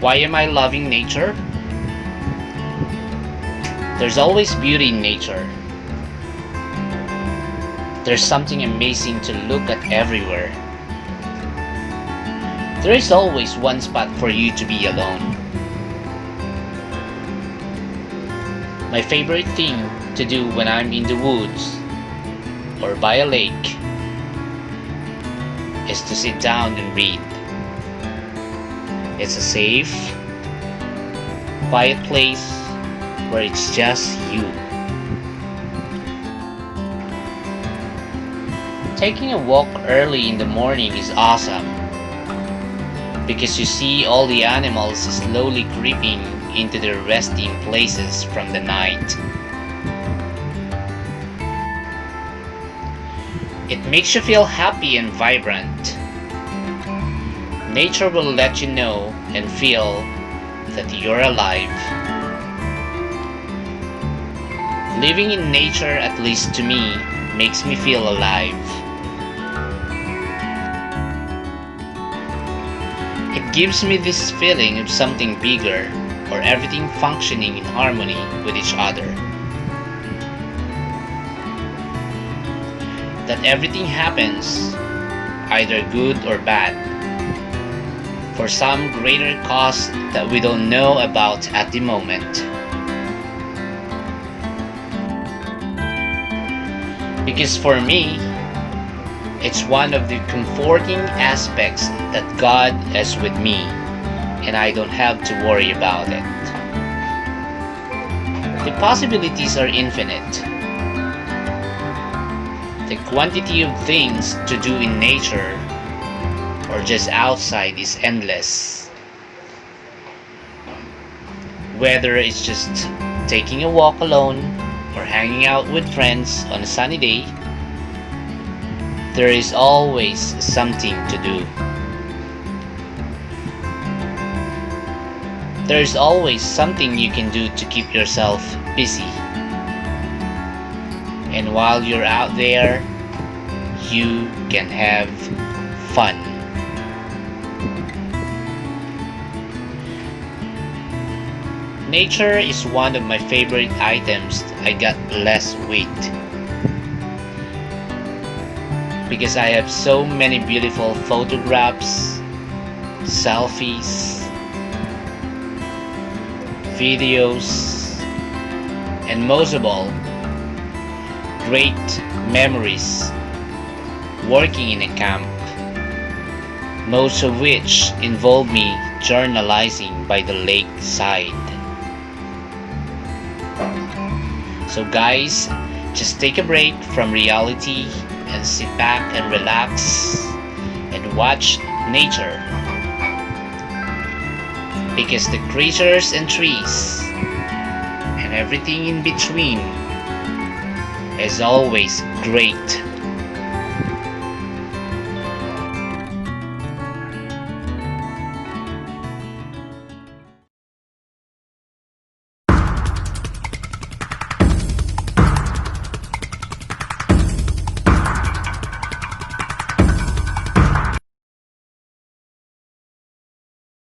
Why am I loving nature? There's always beauty in nature. There's something amazing to look at everywhere. There is always one spot for you to be alone. My favorite thing to do when I'm in the woods or by a lake is to sit down and read. It's a safe, quiet place where it's just you. Taking a walk early in the morning is awesome because you see all the animals slowly creeping into their resting places from the night. It makes you feel happy and vibrant. Nature will let you know and feel that you're alive. Living in nature, at least to me, makes me feel alive. It gives me this feeling of something bigger, or everything functioning in harmony with each other. That everything happens, either good or bad, for some greater cause that we don't know about at the moment. Because for me, it's one of the comforting aspects that God is with me and I don't have to worry about it. The possibilities are infinite. The quantity of things to do in nature or just outside is endless. Whether it's just taking a walk alone or hanging out with friends on a sunny day, there is always something to do. There is always something you can do to keep yourself busy. And while you're out there, you can have fun. Nature is one of my favorite items. I got less weight because I have so many beautiful photographs, selfies, videos, and most of all, great memories working in a camp, most of which involve me journalizing by the lakeside. So guys, just take a break from reality and sit back and relax and watch nature. Because the creatures and trees and everything in between is always great